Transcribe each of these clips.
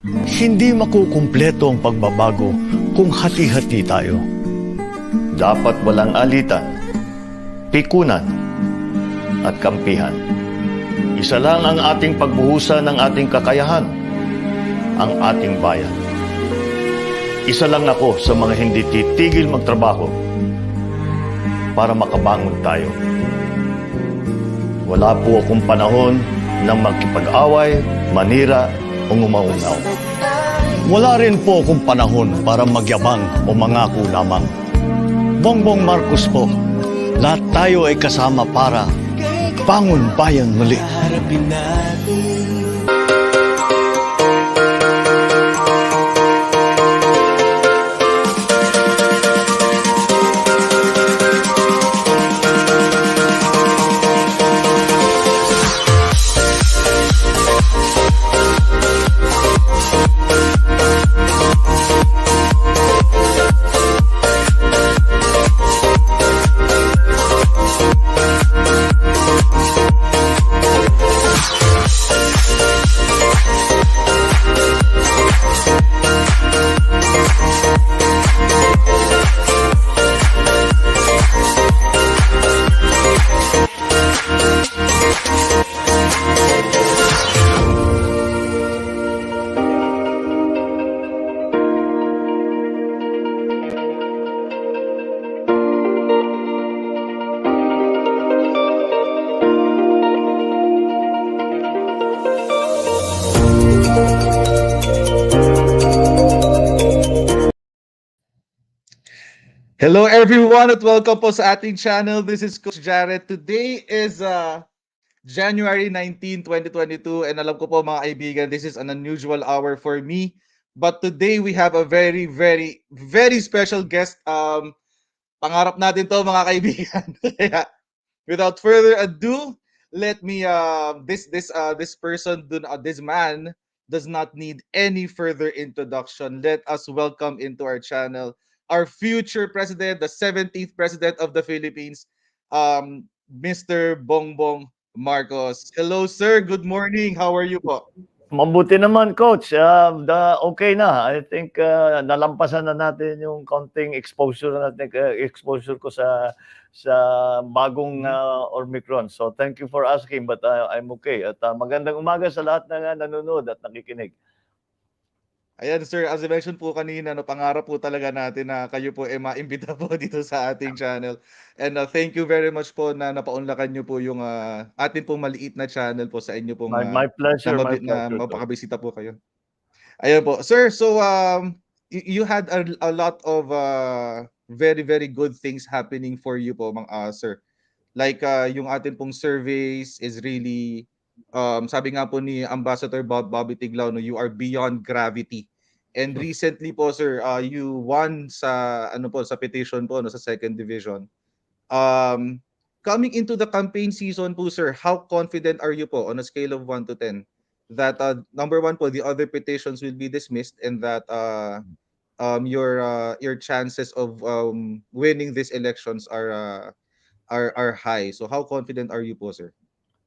Hindi makukumpleto ang pagbabago kung hati-hati tayo. Dapat walang alitan, pikunan, at kampihan. Isa lang ang ating pagbuhusan ng ating kakayahan, ang ating bayan. Isa lang ako sa mga hindi titigil magtrabaho para makabangon tayo. Wala po akong panahon ng magkipag-away, manira, o ngumaunaw. Wala rin po akong panahon para magyabang o mangako lamang. Bongbong Marcos po, lahat tayo ay kasama para bangon bayan muli. Harapin natin. Hello everyone at welcome po sa ating channel. This is Coach Jared. Today is January 19, 2022 and alam ko po mga kaibigan, this is an unusual hour for me. But today we have a very special guest. Pangarap natin to mga kaibigan. Kaya without further ado, let me this person this man does not need any further introduction. Let us welcome into our channel our future president, the 17th president of the Philippines, Mr. Bongbong Marcos. Hello, sir. Good morning. How are you po? Mabuti naman, Coach. Okay na. I think nalampasan na natin yung konting exposure natin, exposure ko sa bagong Omicron. So thank you for asking, but I'm okay. At magandang umaga sa lahat na nanonood at nakikinig. Ayan, sir, as I mentioned po kanina, no, pangarap po talaga natin na kayo po ay maimbita po dito sa ating channel. And thank you very much po na napaunlakan niyo po yung atin pong maliit na channel po sa inyo pong My pleasure, my na pleasure. mapakabisita po kayo. Ayan po. Sir, so you had a lot of very good things happening for you po, sir. Like yung atin pong surveys is really sabi nga po ni Ambassador Bobby Tiglao, no, you are beyond gravity. And recently po sir, you won sa sa petition po no sa second division. Coming into the campaign season po sir, how confident are you po on a scale of 1 to 10 that number one po the other petitions will be dismissed and that your chances of winning these elections are high. So how confident are you po sir?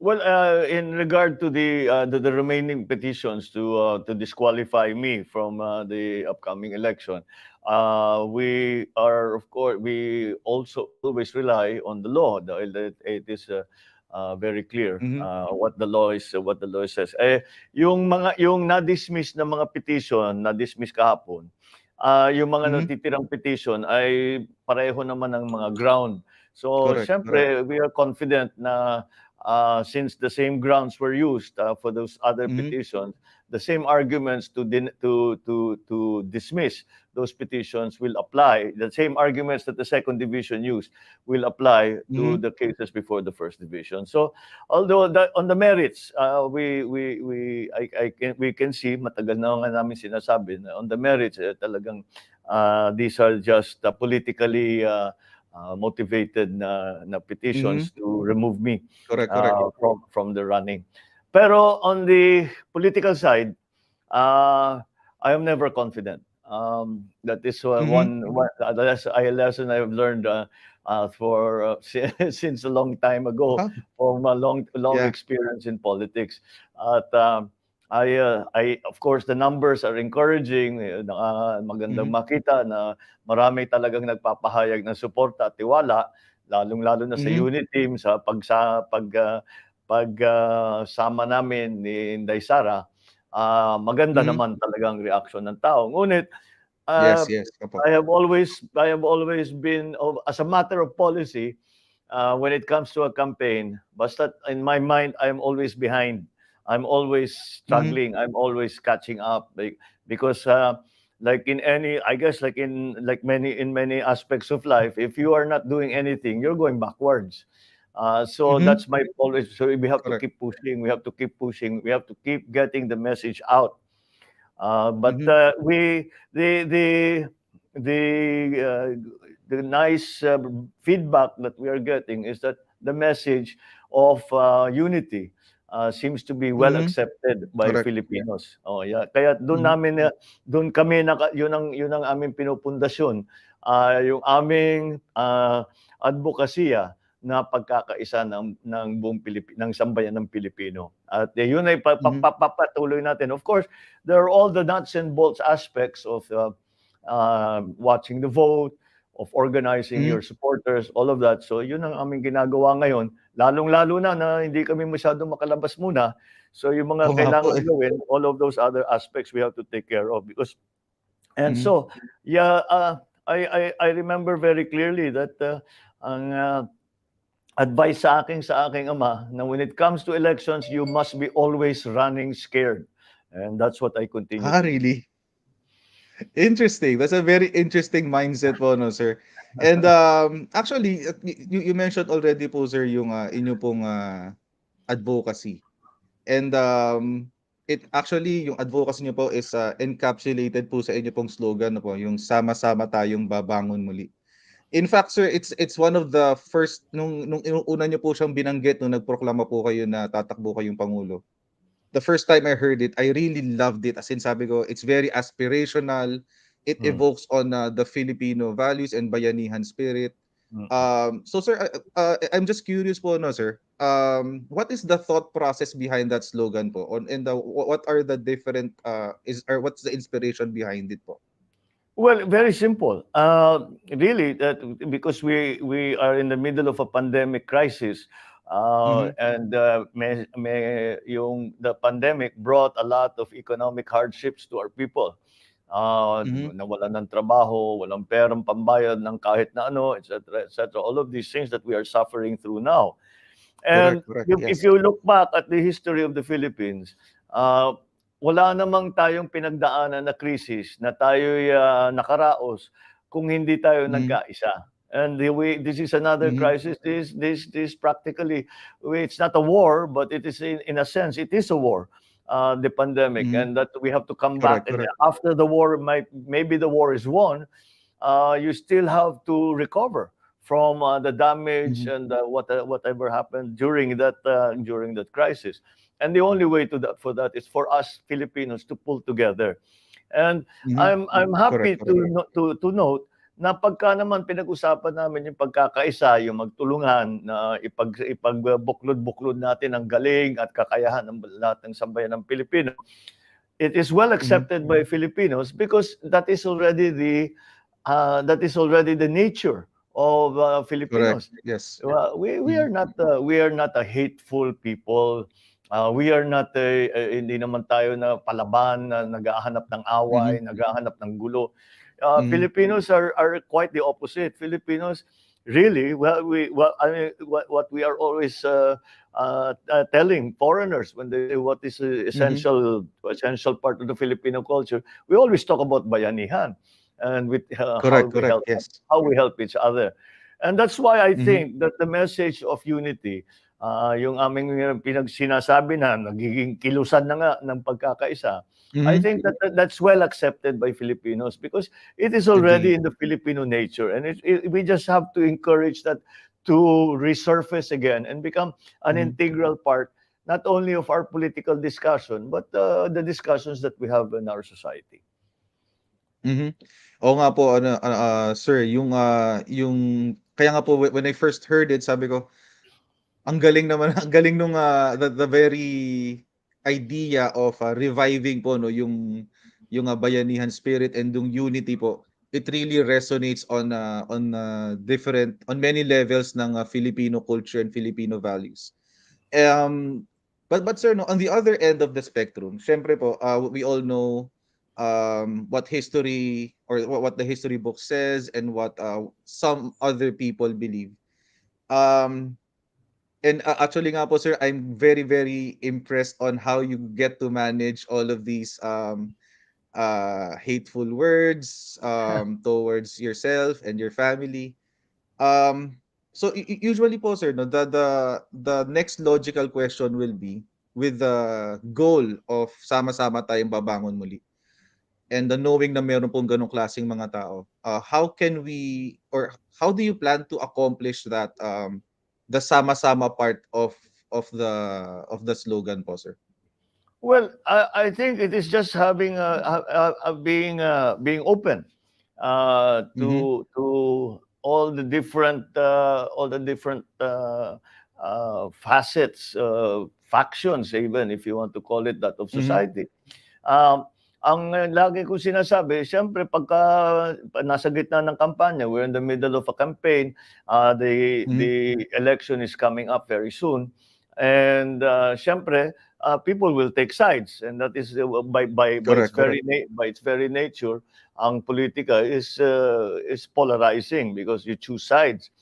Well, in regard to the remaining petitions to disqualify me from the upcoming election, we are of course we also always rely on the law. It is very clear what the law says. Yung na-dismiss na mga petition, na-dismiss kahapon, yung mga natitirang petition ay pareho naman ng mga ground. So, siyempre, we are confident na since the same grounds were used for those other petitions, the same arguments to dismiss those petitions will apply. The same arguments that the second division used will apply to the cases before the first division. So, although on the merits, we can see, matagal na nga namin sinasabi na on the merits talagang these are just politically motivated na petitions to remove me from the running. Pero on the political side, I am never confident. That is one lesson I have learned since a long time ago from a long experience in politics. At I of course the numbers are encouraging, magandang Mhm. makita na marami talagang nagpapahayag ng suporta at tiwala, lalong-lalo na sa Mhm. unit team sa sama namin ni Inday Sara. Maganda Mhm. naman talagang reaksyon ng tao. Ngunit, Yes, ah, yes. Opo. I have always been of as a matter of policy, when it comes to a campaign, basta in my mind, I'm always behind. I'm always Mhm. struggling. I'm always catching up, because like in any, I guess, like many aspects of life, if you are not doing anything, you're going backwards. So Mhm. that's my always. So we have to Correct. keep pushing. We have to keep pushing. We have to keep getting the message out. But Mhm. we the uh, the nice feedback that we are getting is that the message of unity seems to be well Mhm. accepted by Correct. Filipinos. Oh, yeah. Kaya Mhm. doon kami yun ang aming pinupundasyon. Yung aming advokasya na pagkakaisa ng buong ng sambayan ng Pilipino. At yun ay Mhm. papatuloy natin. Of course, there are all the nuts and bolts aspects of watching the vote, of organizing Mhm. your supporters, all of that. So yun ang aming ginagawa ngayon. Lalong-lalo na hindi kami masyadong makalabas muna. So yung Oo mga nga po, kailangan eh. gawin, all of those other aspects we have to take care of. And Mhm. so, yeah, I remember very clearly that ang advice sa aking ama na when it comes to elections, you must be always running scared. And that's what I continue to do. Really? Interesting. That's a very interesting mindset po, no, sir. And actually, you mentioned already po, sir, yung inyo pong advocacy. And it actually yung advocacy niyo po is encapsulated po sa inyo pong slogan, no po, yung sama-sama tayong babangon muli. In fact, sir, it's one of the first nung una niyo po siyang binanggit nung nagproklama po kayo na tatakbo kayong pangulo. The first time I heard it, I really loved it. As in, sabi ko, it's very aspirational. It Mm, evokes on the Filipino values and bayanihan spirit. mm. So, sir, I'm just curious po, no, sir. What is the thought process behind that slogan po? On and what are the different or what's the inspiration behind it po? Well, very simple. Really, that because we are in the middle of a pandemic crisis, Mhm. and yung the pandemic brought a lot of economic hardships to our people. Mhm. Nawalan ng trabaho, walang perang pambayad ng kahit na ano, etc., etc. All of these things that we are suffering through now. And Correct, correct. if Yes. you look back at the history of the Philippines, uh, wala namang tayong pinagdaanan na krisis na tayo'y nakaraos kung hindi tayo Mhm. nagkaisa. And this is another Mhm. crisis. This practically, it's not a war, but it is in a sense, it is a war. The pandemic, Mhm. and that we have to come back. Correct, And correct. after the war, maybe the war is won, you still have to recover from the damage Mhm. and whatever happened during that crisis. And the only way for that is for us Filipinos to pull together. And Mhm. I'm Correct, happy correct. to note na pagka naman pinag-usapan namin yung pagkakaisa, yung magtulungan na ipagbuklod-buklod natin ang galing at kakayahan ng lahat ng sambayan ng Pilipino, it is well Mhm. accepted by Filipinos because that is already the nature of Correct. Filipinos. Yes. We Mhm. are not a hateful people. We are not hindi naman tayo na palaban na naghahanap ng away, Mhm. naghahanap ng gulo. Mhm. Filipinos are quite the opposite. Filipinos really, I mean, what we are always telling foreigners when they say what is Mhm. essential part of the Filipino culture, we always talk about bayanihan and with Correct, correct. Yes. how we help each other. And that's why I Mhm. think that the message of unity, yung aming sinasabi na nagiging kilusan na nga ng pagkakaisa, I Mhm. think that's well accepted by Filipinos because it is already Agree. in the Filipino nature, and we just have to encourage that to resurface again and become an Mhm. integral part not only of our political discussion but the discussions that we have in our society. Mhm. Oo nga po ano, sir, yung kaya nga po when I first heard it sabi ko, ang galing naman ang galing nung the very idea of reviving po no yung bayanihan spirit and yung unity po, it really resonates different on many levels ng Filipino culture and Filipino values. Um but sir no, on the other end of the spectrum, syempre po we all know what history or what the history book says and what some other people believe. Um And actually nga po sir, I'm very very impressed on how you get to manage all of these hateful words towards yourself and your family. Um Usually po sir no, the next logical question will be with the goal of sama-sama tayong babangon muli. And knowing na meron pong ganong klaseng mga tao, how can we or how do you plan to accomplish that the sama-sama part of the slogan po, sir? Well, I think it is just having being open Mhm. to all the different facets, factions, even if you want to call it that, of Mhm. society. Um, ang lagi ko sinasabi, siyempre pagka nasa gitna ng kampanya, we're in the middle of a campaign, Mhm. the election is coming up very soon, and siyempre, people will take sides, and that is by its Correct, correct. by its very nature, ang politika is polarizing because you choose sides.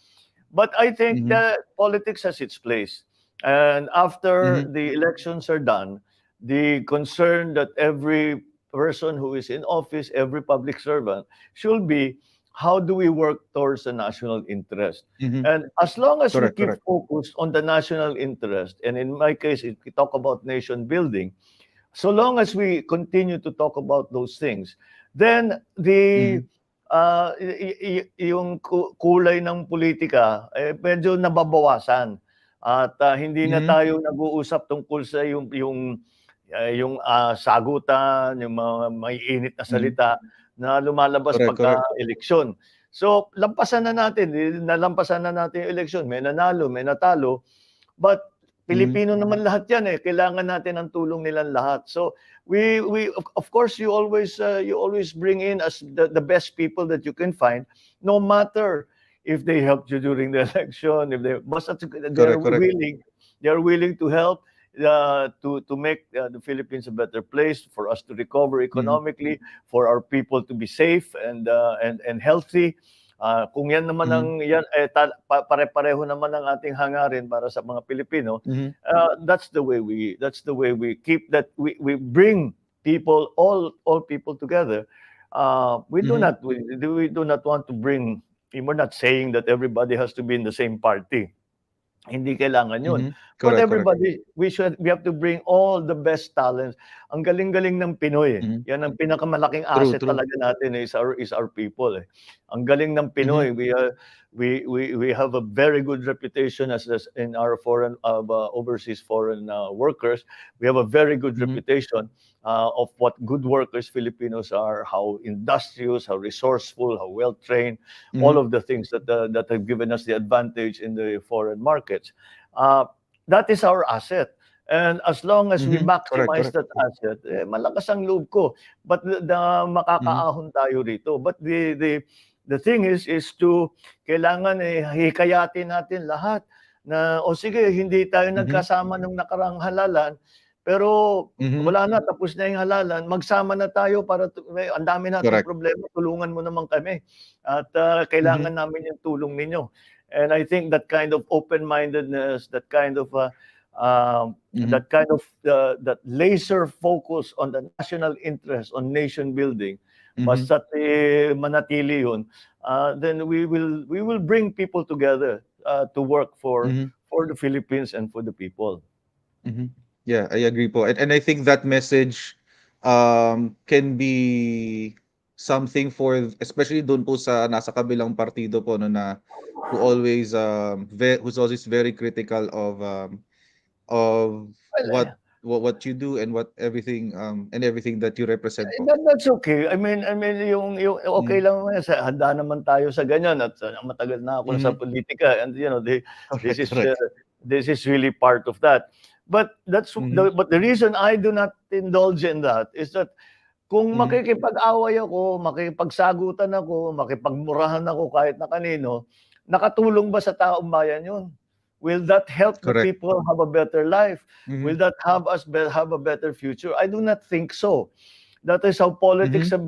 But I think Mhm. that politics has its place. And after Mhm. the elections are done, the concern that every person who is in office, every public servant, should be how do we work towards the national interest? Mhm. And as long as we Correct, keep correct. focused on the national interest, and in my case, if we talk about nation building, so long as we continue to talk about those things, then Mhm. yung kulay ng politika medyo nababawasan at hindi na Mhm. tayo nag-uusap tungkol sa sagutan, yung mga maiinit na Mhm. salita na lumalabas Correct, pagka correct. eleksyon. So nalampasan na natin yung eleksyon, may nanalo, may natalo. But Mhm. Pilipino naman lahat 'yan, eh, kailangan natin ang tulong nilang lahat. So we of course you always bring in as the best people that you can find, no matter if they helped you during the election, if they basta Correct, correct. they're willing to help to make the Philippines a better place, for us to recover Mhm. economically, for our people to be safe and healthy. Kung yan naman Mhm. pare-pareho naman ang ating hangarin para sa mga Pilipino, Mhm. that's the way we keep that we bring people all people together. Mhm. We do not want to bring. We're not saying that everybody has to be in the same party. Hindi kailangan yun. Mhm. But Correct, correct. we have to bring all the best talents. Ang galing-galing ng Pinoy, eh. Mhm. Yan ang pinakamalaking True, asset true. talaga natin, is our people, eh. Ang galing ng Mhm. Pinoy. We have a very good reputation as in our overseas foreign workers. We have a very good Mhm. reputation of what good workers Filipinos are, how industrious, how resourceful, how well trained, all Mhm. of the things that have given us the advantage in the foreign markets. Uh, that is our asset. And as long as we Mhm. Correct, maximize correct. that asset, malakas ang loob ko. But Mhm. makakaahon tayo rito. But the thing is to kailangan hikayatin natin lahat na o sige, hindi tayo Mhm. nagkasama nung nakarang halalan, pero Mhm. wala na, tapos na yung halalan, magsama na tayo para ang dami nating Correct. problema, tulungan mo naman kami at Mhm. kailangan namin yung tulong ninyo. And I think that kind of open-mindedness, Mhm. that laser focus on the national interest, on nation building, Mhm. basta't manatili yun, then we will bring people together to work Mhm. for the Philippines and for the people. Mhm. Yeah, I agree po. And I think that message can be something for especially doon po sa nasa kabilang partido po no na who's always very critical of Well, what you do and everything that you represent po. That's okay. I mean yung okay Mm. lang naman yan, handa naman tayo sa ganyan at matagal na ako sa Mhm. politika, and Correct, this is uh, correct. this is really part of that. Mhm. But the reason I do not indulge in that is that kung Mhm. makikipag-away ako, makikipagsagutan ako, makipagmurahan ako kahit na kanino, nakatulong ba sa taong bayan yun? Will that help the Correct. people have a better life? Will Mhm. that have have a better future? I do not think so. That is how politics Mhm.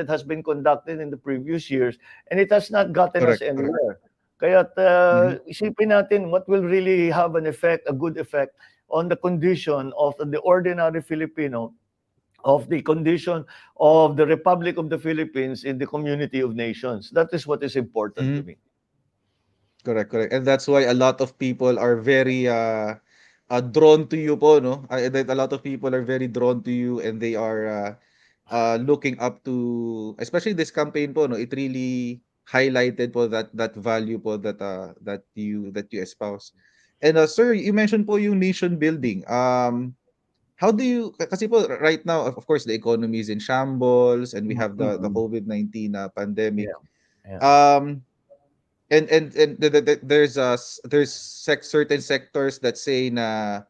has been conducted in the previous years, and it has not gotten us Correct, correct. anywhere. Kaya Mhm. isipin natin what will really have an effect, a good effect on the condition of the ordinary Filipino, of the condition of the Republic of the Philippines in the community of nations. That is what is important to Mhm. me. Correct, correct. And that's why a lot of people are very drawn to you po, no? That a lot of people are very drawn to you and they are looking up to, especially this campaign po, no? It really highlighted po that value po that you espouse. And sir, you mentioned po yung nation building. How do you kasi po right now of course the economy is in shambles and we have the Mm-mm. COVID-19 pandemic. Yeah. Yeah. Um there's certain sectors that say na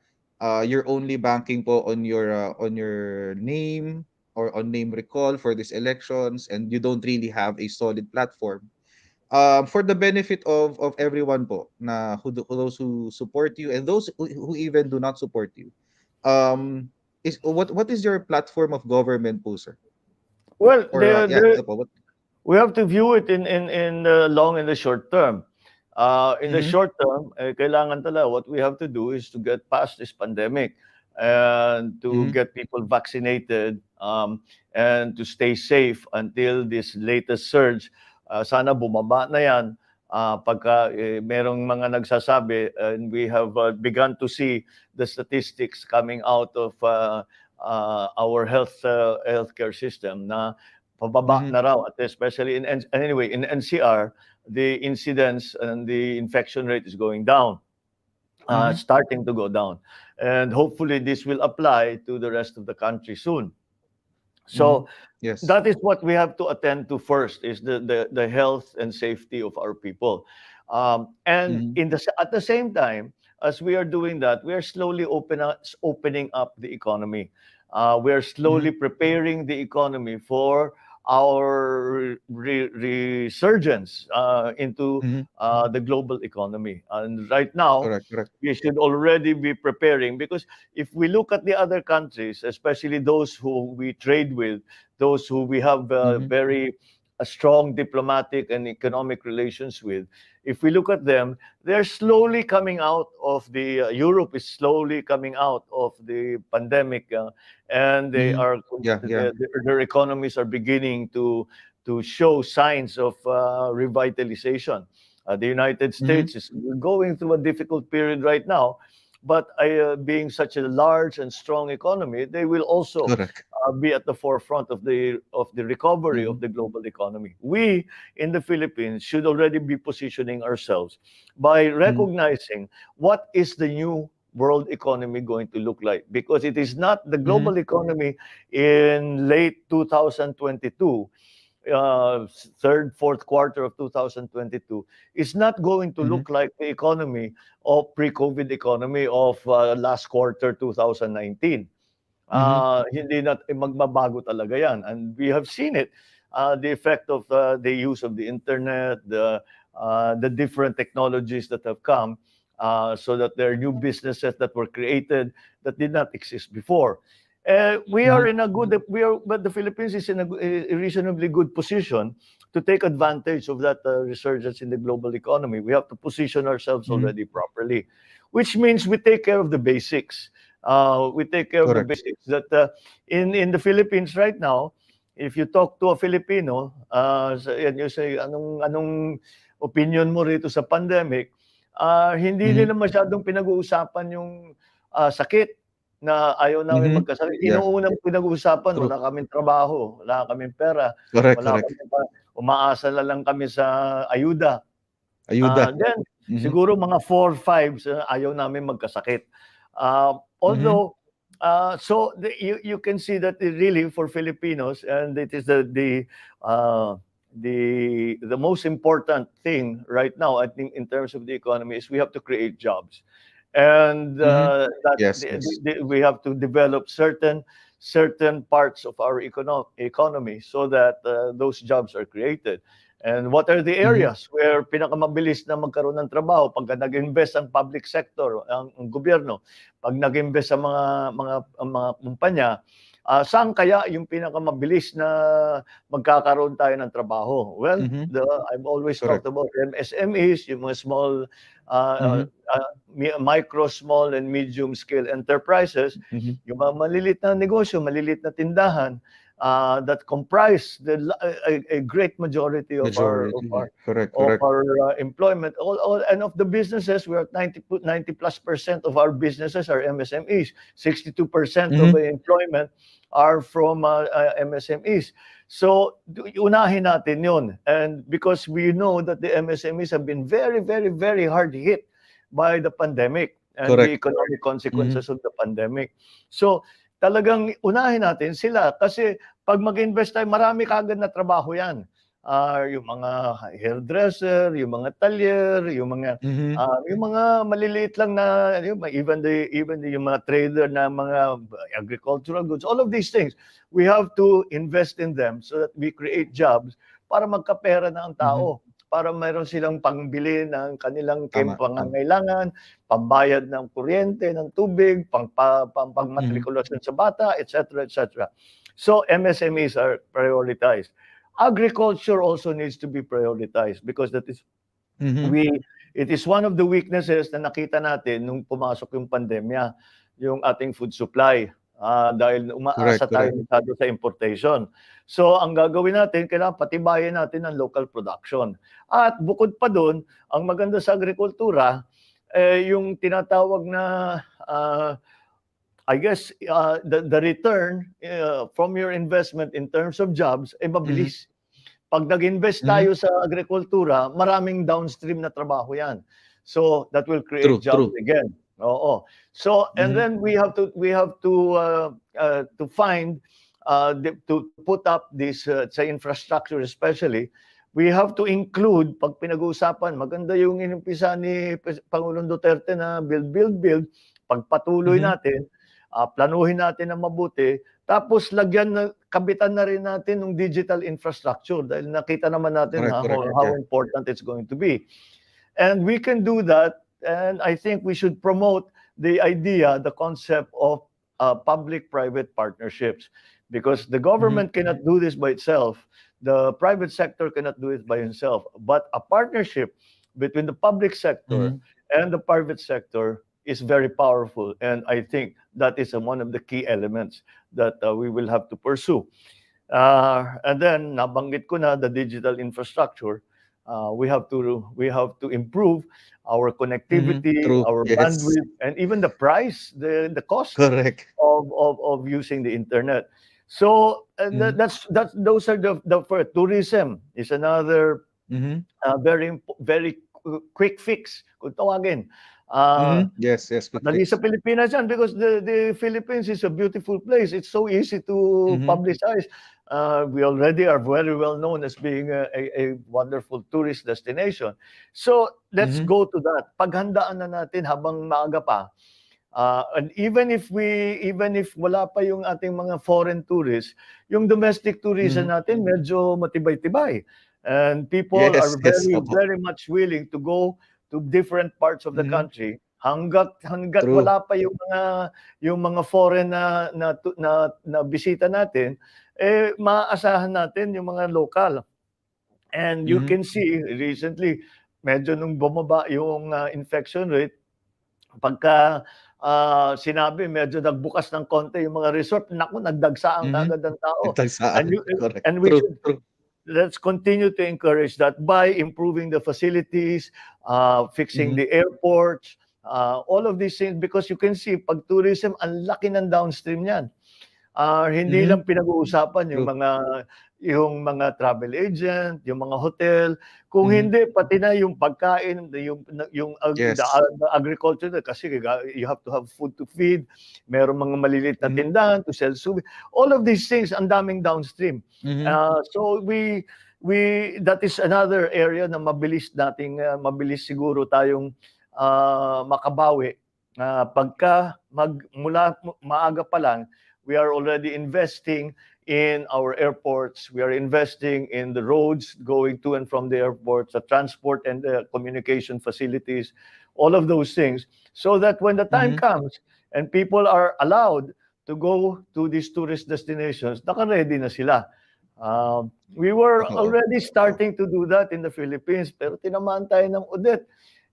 you're only banking po on your name or on name recall for these elections and you don't really have a solid platform. For the benefit of everyone po na those who support you and those who even do not support you. Is what is your platform of government po, sir? Well, Or yeah, ito po, what? we have to view it in the long and the short term. In the Mhm. short term, kailangan talaga, what we have to do is to get past this pandemic and to Mhm. get people vaccinated, and to stay safe until this latest surge. Sana bumaba na yan. Pagka merong mga nagsasabi, and we have begun to see the statistics coming out of our healthcare system na pababa Mhm. na raw, at especially anyway in NCR, the incidence and the infection rate is going down, Mhm. starting to go down, and hopefully this will apply to the rest of the country soon. Mhm. So Yes. that is what we have to attend to first, is the health and safety of our people, and Mhm. at the same time as we are doing that, we are slowly opening up the economy. We are slowly Mhm. preparing the economy for our resurgence into Mhm. the global economy. And right now, Correct, correct. we should already be preparing, because if we look at the other countries, especially those who we trade with, those who we have Mhm. very strong diplomatic and economic relations with, if we look at them, they're slowly coming out of the Europe is slowly coming out of the pandemic, and they Mhm. are Yeah, yeah. their economies are beginning to show signs of revitalization. The United Mhm. States is going through a difficult period right now, but being such a large and strong economy, they will also Correct. be at the forefront of the recovery of Mhm. the global economy. We in the Philippines should already be positioning ourselves by Mhm. recognizing what is the new world economy going to look like, because it is not the Mhm. global economy in late 2022, third, fourth quarter of 2022 is not going to Mhm. look like the economy of pre-COVID economy of last quarter 2019. Mhm. Hindi na magbabago talaga yan. And we have seen it, the effect of the use of the internet, the different technologies that have come, so that there are new businesses that were created that did not exist before. We are Mhm. in a good, we are, but the Philippines is in a reasonably good position to take advantage of that resurgence in the global economy. We have to position ourselves Mhm. already properly, which means we take care of the basics. We take care of the Correct. basics that in the Philippines right now, if you talk to a Filipino, and you say, anong opinion mo rito sa pandemic, hindi Mhm. nila masyadong pinag-uusapan yung sakit, na ayaw namin Mhm. magkasakit. Yeah, Inuunang pinag-uusapan, true. wala kaming trabaho, wala kaming pera, Correct, wala correct. kaming umaasa na lang kami sa ayuda. Ayuda. Then Mhm. siguro mga 4, 5 ayaw namin magkasakit. Mhm. Although, so you can see that really for Filipinos, and it is the most important thing right now, I think, in terms of the economy, is we have to create jobs. and Mhm. that Yes, yes. we have to develop certain parts of our economy so that those jobs are created. And what are the Mhm. areas where pinakamabilis na magkaroon ng trabaho pagka nag-invest ang public sector, ang gobyerno, pag nag-invest sa mga kumpanya, saan kaya yung pinakamabilis na magkakaroon tayo ng trabaho? Well, Mhm. I've always talked Correct. about MSMEs, yung mga small, uh, Mhm. micro, small, and medium scale enterprises, Mhm. yung mga maliliit na negosyo, maliliit na tindahan, that comprise a great majority of our Majority. Correct, correct. employment. And of the businesses, we're at 90+% of our businesses are MSMEs. 62% of Mhm. the employment are from MSMEs. So unahin natin yun. And because we know that the MSMEs have been very, very, very hard hit by the pandemic and the Correct. economic Mhm. consequences of the pandemic. So talagang unahin natin sila kasi pag mag-invest tayo, marami kaagad na trabaho yan. Yung mga hairdresser, yung mga talyer, Mhm. yung mga maliliit lang na even yung mga trader na mga agricultural goods, all of these things, we have to invest in them so that we create jobs para magkapera na ang Mhm. tao, para mayroon silang pangbili ng kanilang Tama, tama. pangangailangan, pambayad ng kuryente, ng tubig, Mhm. pangmatrikulasyon sa bata, etc., etc. So MSMEs are prioritized. Agriculture also needs to be prioritized because Mhm. we it is one of the weaknesses na nakita natin nung pumasok yung pandemya, yung ating food supply. Dahil umaasa Correct, tayo correct. masyado sa importation. So ang gagawin natin, kailangan patibayin natin ang local production. At bukod pa doon, ang maganda sa agrikultura, yung tinatawag na uh, I guess the return from your investment in terms of jobs ay Mhm. mabilis. Pag nag-invest Mhm. tayo sa agrikultura, maraming downstream na trabaho 'yan. So that will create True, jobs true. again. Oo. So and Mhm. then we have to find to put up this sa infrastructure especially, we have to include pag pinag-uusapan maganda yung inumpisa ni Pangulong Duterte na build, build, build. Pagpatuloy Mhm. natin, planuhin natin ng mabuti, tapos kabitan na rin natin ng digital infrastructure dahil nakita naman natin Correct, correct. how Yeah. important it's going to be. And we can do that, and I think we should promote the concept of public-private partnerships, because the Mhm. government cannot do this by itself, the private sector cannot do it by itself, but a partnership between the public sector Mhm. and the private sector is very powerful, and I think that is one of the key elements that we will have to pursue. And then nabanggit ko na the digital infrastructure. We have to improve our Mhm. connectivity, True. our Yes. bandwidth, and even the price, the cost Correct. of using the internet. So Mhm. those are the first. Tourism is another Mhm. very quick fix kung tawagin. Uh, Mhm. Yes, yes, quick Madali sa fix. Pilipinas yan because the Philippines is a beautiful place. It's so easy to Mhm. publicize. We already are very well known as being a wonderful tourist destination. So let's Mhm. go to that. Paghandaan na natin habang maaga pa. And even if wala pa yung ating mga foreign tourists, yung domestic tourism Mhm. natin medyo matibay-tibay. And people Yes, are yes, very, opo. very much willing to go to different parts of the Mhm. country hangga't True. wala pa yung mga foreign na bisita natin, maaasahan natin yung mga lokal. And you Mhm. can see recently, medyo nung bumaba yung infection rate, pagka sinabi medyo nagbukas ng konti yung mga resort, naku, nagdagsaan Mhm. kaagad ng tao. Nagtagsaan. And you Correct. and we True, should true. let's continue to encourage that by improving the facilities, fixing Mhm. the airports, all of these things, because you can see pag tourism, ang laki ng downstream niyan. Hindi Mhm. lang pinag-uusapan yung True. mga travel agent, yung mga hotel, kung Mhm. hindi pati na yung pagkain, Yes. the agriculture kasi you have to have food to feed, merong mga maliliit na Mhm. tindahan to sell all of these things, ang daming downstream. Mhm. So that is another area na mabilis siguro tayong makabawi pagka mula maaga pa lang, we are already investing in our airports. We are investing in the roads going to and from the airports, the transport and the communication facilities, all of those things, so that when the time Mhm. comes and people are allowed to go to these tourist destinations, naka-ready na sila. We were Oo. already Oo. starting to do that in the Philippines, pero tinamaan tayo ng udet.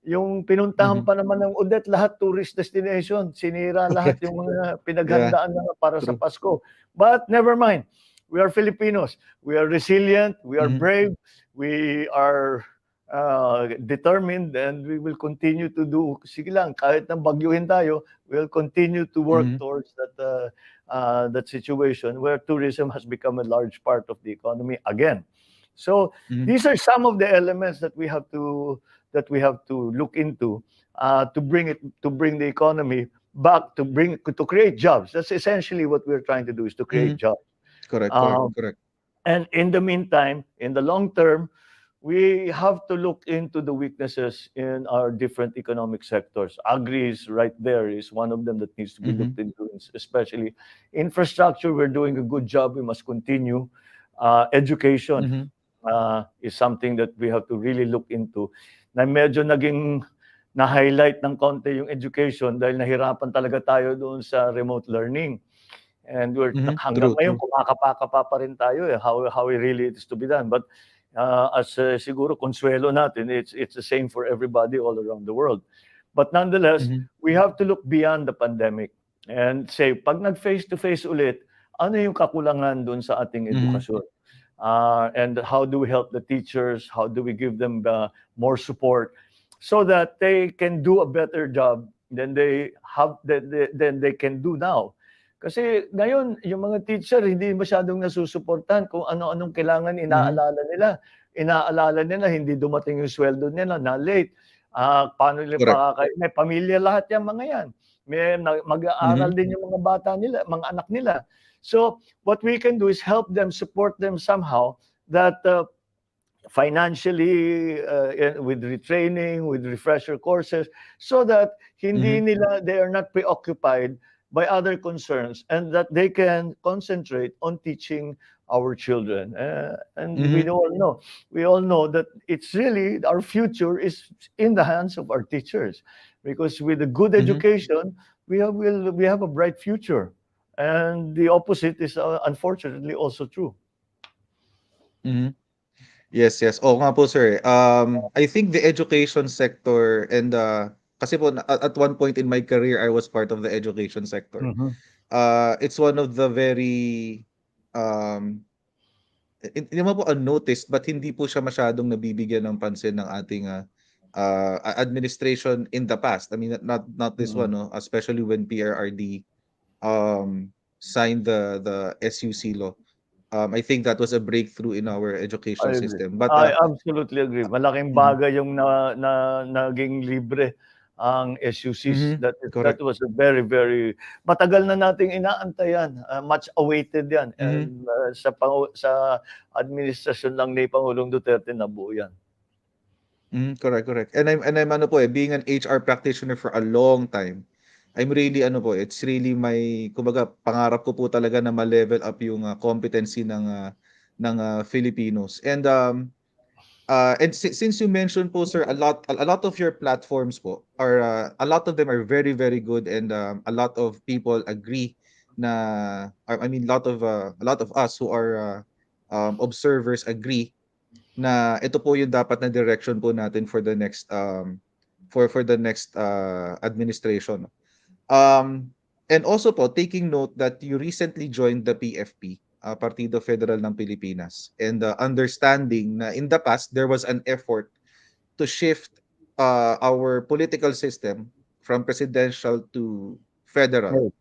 Yung pinuntahan Mhm. pa naman ng udet, lahat tourist destination. Sinira lahat Correct. yung mga Yeah, pinaghandaan na para sa true. Pasko. But never mind. We are Filipinos. We are resilient. We are Mhm. brave. We are determined, and we will continue to do. Sige lang, kahit nang bagyuhin tayo, we'll continue to work Mhm. towards that situation where tourism has become a large part of the economy again. So Mhm. these are some of the elements that we have to look into to bring the economy back, to create jobs. That's essentially what we're trying to do, is to create Mhm. jobs. Correct, correct, Um, correct. and in the meantime, in the long term, we have to look into the weaknesses in our different economic sectors. Agri is right there, is one of them that needs to be Mhm. looked into, especially infrastructure. We're doing a good job. We must continue. Education Mhm. is something that we have to really look into. Na medyo naging na-highlight ng konti yung education dahil nahirapan talaga tayo doon sa remote learning. And Mhm. hanggang True, ngayon true. kumakapa-kapa pa rin tayo eh, how really it is to be done. But as siguro consuelo natin, it's the same for everybody all around the world. But nonetheless, Mhm. we have to look beyond the pandemic and say, pag nag-face to face ulit, ano yung kakulangan doon sa ating Mhm. edukasyon? And how do we help the teachers? How do we give them more support so that they can do a better job than they can do now? Kasi ngayon, yung mga teacher hindi masyadong nasusuportahan kung ano-anong kailangan Mhm. inaalala nila. Inaalala nila hindi dumating yung sweldo nila na late. Paano nila Correct. may pamilya lahat yang mga yan. May mag-aaral Mhm. din yung mga bata nila, mga anak nila. So what we can do is help them, support them somehow that financially, with retraining, with refresher courses, so that Mhm. they are not preoccupied by other concerns, and that they can concentrate on teaching our children. And Mhm. we all know that it's really our future is in the hands of our teachers, because with a good Mhm. education, we have a bright future. And the opposite is unfortunately also true. Mhm. Yes, yes. Oo nga po, sir. I think the education sector and kasi po at one point in my career I was part of the education sector. Mhm. It's one of the very um hindi naman po unnoticed but hindi po siya masyadong nabibigyan ng pansin ng ating administration in the past. I mean not this one, Mhm. no, especially when PRRD signed the SUC law. I think that was a breakthrough in our education I agree. system. But I absolutely agree. Malaking mhm, bagay yung naging libre ang SUCs. mhm, That correct. was a very, very matagal na nating inaantay yan. Much awaited yan. Mhm, And sa administrasyon lang ni Pangulong Duterte nabuo yan. mhm, correct, correct. And I'm ano po being an HR practitioner for a long time. I'm really ano po, it's really my kumbaga pangarap ko po talaga na ma-level up yung competency ng Filipinos. And since you mentioned po sir a lot of your platforms po are a lot of them are very very good and a lot of people agree I mean a lot of us who are observers agree na ito po yung dapat na direction po natin for the next for the next administration. Um and also po taking note that you recently joined the PFP, Partido Federal ng Pilipinas, and understanding na in the past there was an effort to shift our political system from presidential to federal, Right.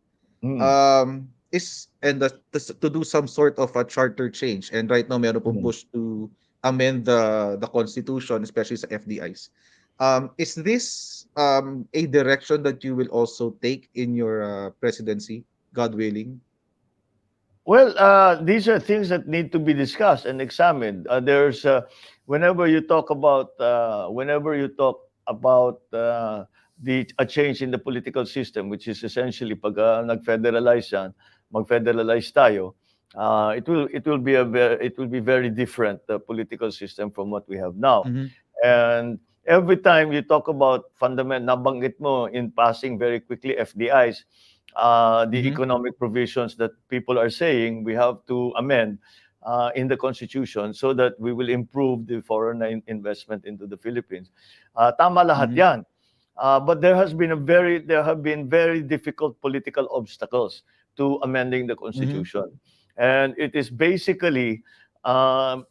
Mm. is and to do some sort of a charter change, and right now meron pong Mm. push to amend the constitution, especially sa FDIs. Is this a direction that you will also take in your presidency, God willing? Well, these are things that need to be discussed and examined. Whenever you talk about a change in the political system, which is essentially pag nag-federalize yan, mag-federalize tayo, it will be very different political system from what we have now. Mhm. And every time you talk about nabanggit mo in passing very quickly FDIs, the Mhm. economic provisions that people are saying we have to amend in the constitution so that we will improve the foreign investment into the Philippines. Tama lahat Mhm. 'yan. But there have been very difficult political obstacles to amending the Mhm. constitution, and it is basically the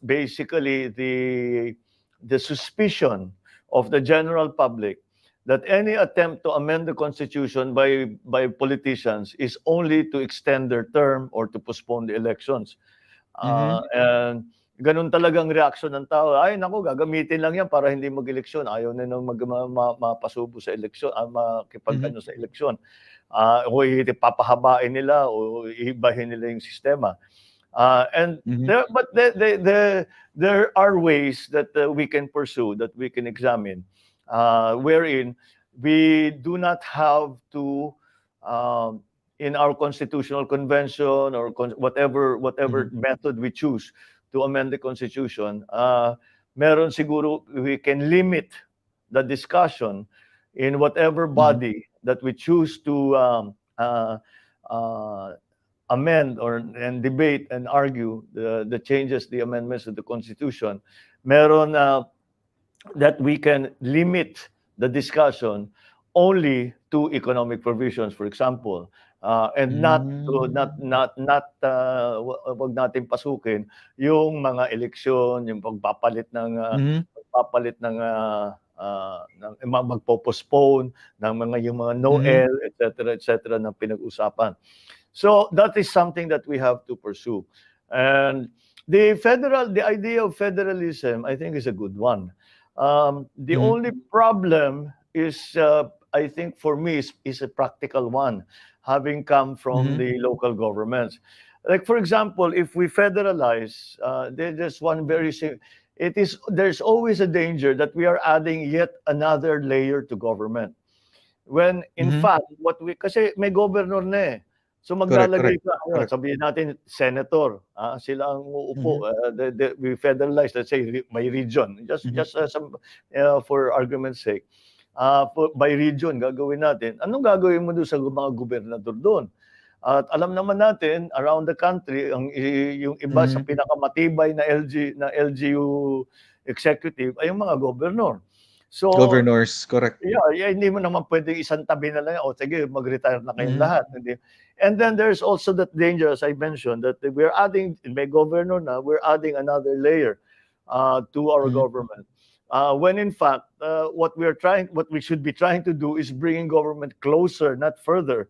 suspicion of the general public that any attempt to amend the constitution by politicians is only to extend their term or to postpone the elections. Mhm. And gano'n talagang reaksyon ng tao, "Ay naku, gagamitin lang 'yan para hindi mag-eleksyon." Ayaw nilang mapasubo sa eleksyon, Mhm. makipag-ano sa eleksyon. O papahabain nila o iibahin nila yung sistema. And Mhm. there are ways that we can pursue, that we can examine, wherein we do not have to, um, in our constitutional convention or whatever Mhm. method we choose to amend the constitution, meron siguro we can limit the discussion in whatever Mhm. body that we choose to uh, amend or and debate and argue the changes, the amendments to the Constitution, meron that we can limit the discussion only to economic provisions, for example, and not to Hmm. wag natin pasukin yung mga eleksyon, yung Mhm. pagpapalit ng magpo-postpone ng yung mga Mhm. Noel, et cetera ng pinag-usapan. So that is something that we have to pursue. And the idea of federalism, I think, is a good one. The Mhm. only problem is, I think, for me, is a practical one, having come from Mhm. the local governments. Like, for example, if we federalize, there's one there's always a danger that we are adding yet another layer to government. When in Mhm. fact, kasi may governor na eh. So Correct, maglalagay correct, ka, correct. sabihin natin senator, sila ang Mhm. uupo, we federalize, let's say may region, Mhm. just for argument's sake. By region gagawin natin. Anong gagawin mo doon sa mga gobernador doon? At alam naman natin around the country yung iba sa Mhm. pinakamatibay na LGU executive ay yung mga gobernador. So Governors, correct. yeah, hindi mo naman puwedeng isantabi na lang, "O sige, mag-retire na kayong Mhm. lahat." Hindi. And then there's also that danger, as I mentioned, that we're adding, may governor na, we're adding another layer to our Mhm. government. When in fact, what we should be trying to do is bringing government closer, not further,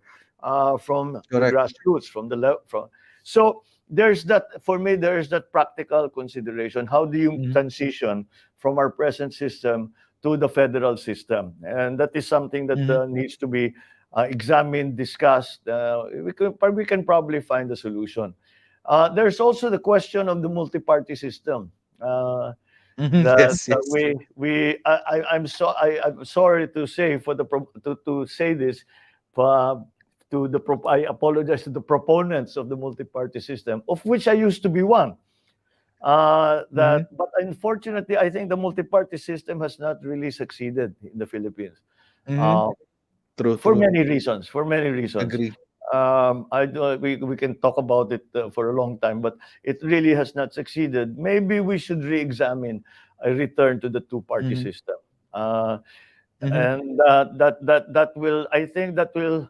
from the Correct. grassroots, from the level. So there's that, for me, there's that practical consideration. How do you Mhm. transition from our present system to the federal system? And that is something that Mhm. needs to be examined, discussed. We can probably find a solution. There's also the question of the multi-party system. Mhm. That Yes, yes. I'm sorry to say to say this, uh, I apologize to the proponents of the multi-party system, of which I used to be one. Mhm. But unfortunately, I think the multi-party system has not really succeeded in the Philippines. Mhm. Uh, True, for true. many reasons. For many reasons. Agree. We can talk about it for a long time, but it really has not succeeded. Maybe we should re-examine a return to the two-party Mhm. system. Uh, Mhm. and that will, I think that will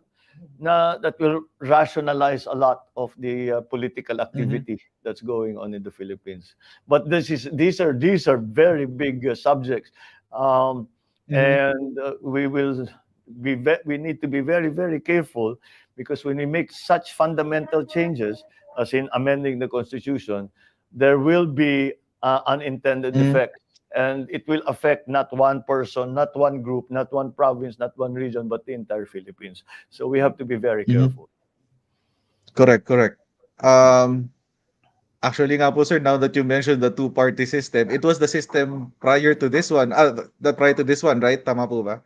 rationalize a lot of the political Mhm. activity that's going on in the Philippines. But these are very big subjects, um, Mhm. and we need to be very very careful, because when we make such fundamental changes, as in amending the constitution, there will be unintended Mhm. effects. And it will affect not one person, not one group, not one province, not one region, but the entire Philippines. So we have to be very Mhm. careful. Correct, correct. Um, Actually nga po sir, now that you mentioned the two-party system, it was the system prior to this one, prior to this one, right? Tama po ba?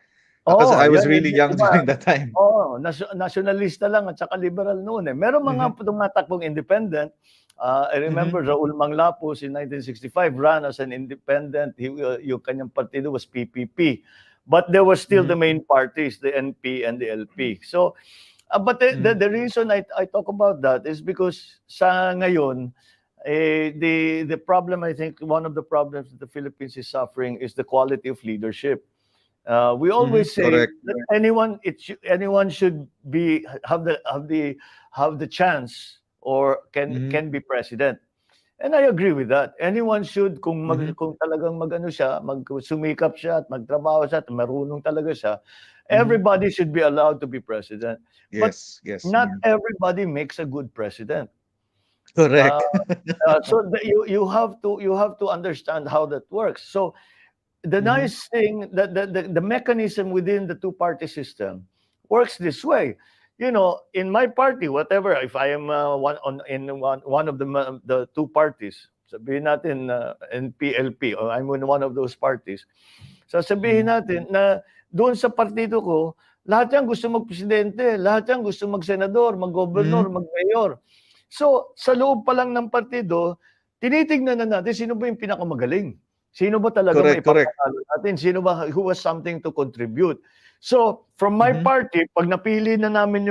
Kasi Oo, I was yan, really young iba. during that time. Oo, nasyonalista lang at saka liberal noon, eh. Merong Mhm, mga tumatakbong independent. I remember mhm, Raul Manglapus in 1965 ran as an independent. Yung kanyang partido was PPP. But there was still the mhm, main parties, the NP and the LP. So, but mhm, the reason I talk about that is because sa ngayon, the problem, I think, one of the problems that the Philippines is suffering is the quality of leadership. We mhm, always say correct. that anyone should be have the chance or Mhm, can be president. And I agree with that. Anyone should mhm, kung talagang magano siya, sumikap siya at magtrabaho siya at marunong talaga siya, mhm. everybody should be allowed to be president. But Yes, yes. not everybody makes a good president. Uh, Correct. so you have to understand how that works. So the Mhm, nice thing that the mechanism within the two-party system works this way. In my party, whatever, if I am one of the two parties, sabihin natin in PLP, or I'm in one of those parties, sasabihin mhm, natin na doon sa partido ko, lahat yan gusto magpresidente, lahat yan gusto magsenador, maggobernador, mhm. magmayor. So, sa loob pa lang ng partido, tinitignan na natin sino ba yung pinakamagaling. Sino ba talaga Correct, correct. maipapatalo natin? Sino ba who has something to contribute? So, from my Mhm, party, pag napili na natin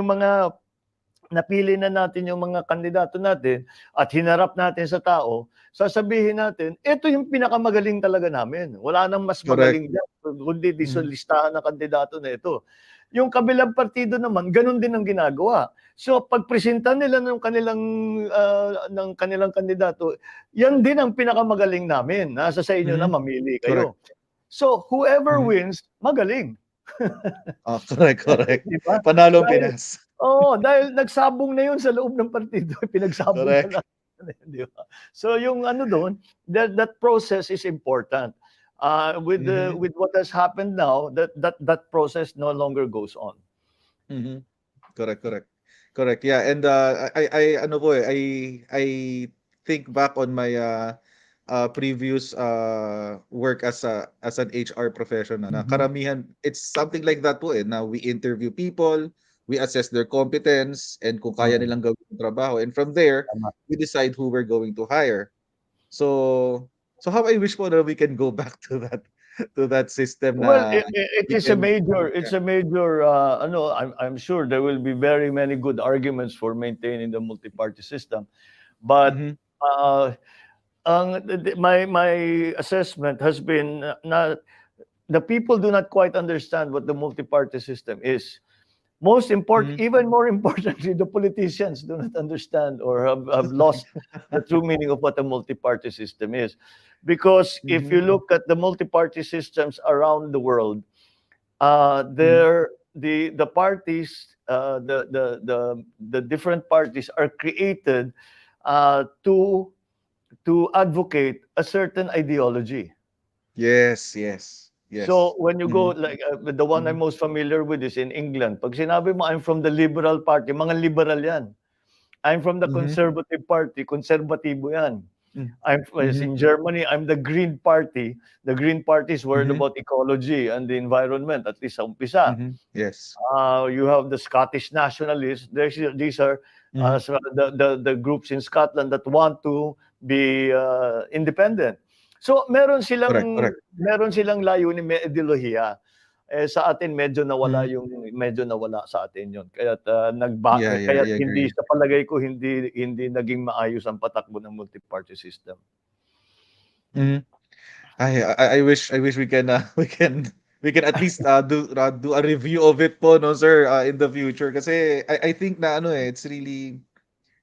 yung mga kandidato natin at hinarap natin sa tao, sasabihin natin, ito yung pinakamagaling talaga namin. Wala nang mas correct. magaling diyan kundi di sa Mhm, listahan ng kandidato na ito. Yung kabilang partido naman, gano'n din ang ginagawa. So pagpresenta nila ng kanilang kandidato, yan din ang pinakamagaling namin. Nasa sa inyo na mhm. mamili Correct. kayo. So whoever Mhm. wins, magaling. Correct, correct. 'Di ba? Panalo ang Dahil Pinas. dahil nagsabong na 'yun sa loob ng partido, pinagsabong na Correct. lahat, 'di ba? So yung ano do'n, that process is important. Mhm, With what has happened now, that process no longer goes on. mhm. Correct, correct. Correct. Yeah, and I ano po eh, I think back on my previous work as an HR professional na Mhm. karamihan it's something like that po eh na we interview people, we assess their competence and kung kaya Mm, nilang gawin yung trabaho and from there tama. we decide who we're going to hire. So how I wish po na we can go back to that system Well, na it we is a can major yeah. it's a major, I'm sure there will be very many good arguments for maintaining the multi-party system. But, Mhm, uh, my assessment has been na the people do not quite understand what the multi-party system is. mhm, Even more importantly, the politicians do not understand or have lost the true meaning of what a multi-party system is. Because if you mhm, look at the multi-party systems around the world, mhm. the parties, the different parties are created to advocate a certain ideology. Yes, yes, So yes. when you go Mhm, like the one I'm mhm, most familiar with is in England. Pag sinabi mo I'm from the Liberal Party, mga liberal 'yan. I'm from the mhm, Conservative Party, konserbatibo 'yan. hmm, As mhm, in Germany, I'm the Green Party. The Green Party is worried mhm, about ecology and the environment, at least sa umpisa. mhm. Yes. You have the Scottish nationalists. These are Mhm. so the groups in Scotland that want to be independent. So Correct, correct. meron silang layunin, may ideolohiya. Sa atin Mhm. medyo nawala sa atin 'yon. Yeah, yeah, I Kaya't hindi agree. sa palagay ko hindi naging maayos ang patakbo ng multi-party system. Mhm. I wish we can we can at least do a review of it po no sir in the future kasi I think na ano eh it's really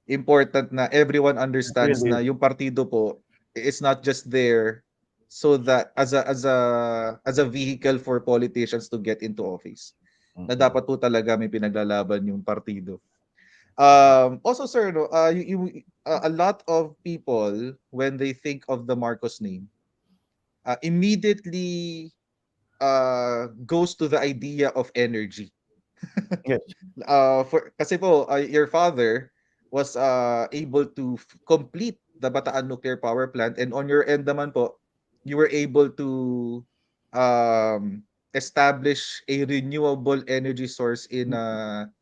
important na everyone It understands really na is. yung partido po it's not just there so that as a vehicle for politicians to get into office. Na Mm, dapat po talaga may pinaglalaban yung partido. tama. Also sir no, a lot of people when they think of the Marcos name, immediately goes to the idea of energy. Yes. For kasi po your father was able to complete the Bataan nuclear power plant and on your end naman po you were able to um establish a renewable energy source in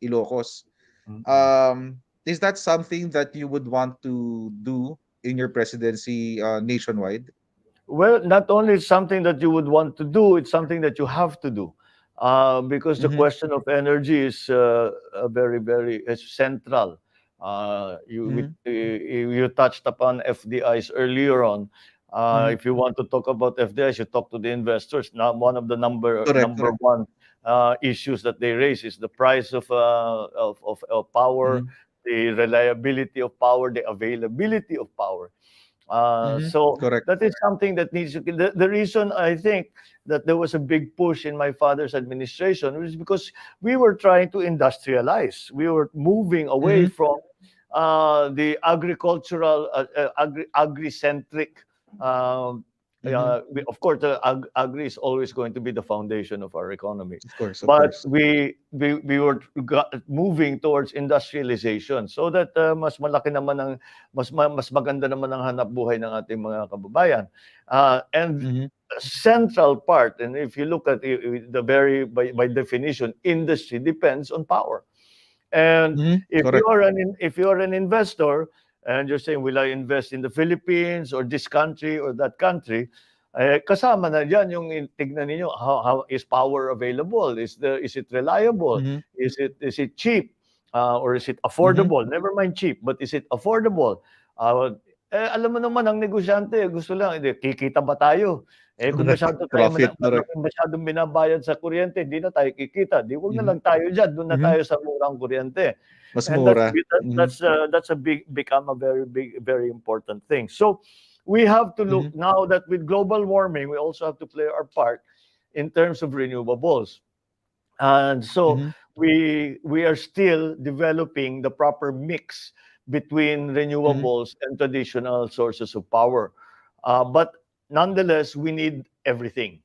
Ilocos. Mm-mm. Is that something that you would want to do in your presidency nationwide? Well, not only something that you would want to do, it's something that you have to do. Because the Mm-hmm. question of energy is very, very central. Mm-hmm. You touched upon FDIs earlier on. Mm-hmm. If you want to talk about FDIs, you talk to the investors. Now, one of the Correct, number correct. one issues that they raise is the price of power, Mm-hmm. the reliability of power, the availability of power. Mm-hmm. So Correct. that is something that needs to. The reason I think that there was a big push in my father's administration was because we were trying to industrialize. We were moving away Mm-hmm. from the agricultural, agri-centric. Um, Mm-hmm. of course, the agri is always going to be the foundation of our economy, Of course, of but course. we were moving towards industrialization so that mas malaki naman ang mas maganda naman ang hanap buhay ng ating mga kababayan. And Mm-hmm. a central part, and if you look at the very by definition, industry depends on power. And Mm-hmm. Correct. if you are an investor and you're saying, will I invest in the Philippines or this country or that country? Kasama na diyan yung tignan niyo how is power available? Is it reliable? Mm-hmm. Is it cheap? Or is it Mm-hmm. affordable? Never mind cheap, but is it affordable? Alam mo naman ang negosyante gusto lang, kikita ba tayo? Kung Correct. masyado tayo Profit, correct. masyadong binabayad sa kuryente, hindi na tayo kikita. 'Di wag na Mm-hmm. lang tayo diyan, do'n na Mm-hmm. tayo sa murang kuryente. Mas And that's mura. Mm-hmm. that's a big become a very big very important thing. So we have to look Mm-hmm. now that with global warming, we also have to play our part in terms of renewables. And so Mm-hmm. we are still developing the proper mix between Mm-hmm. renewables and traditional sources of power. But nonetheless, we need everything.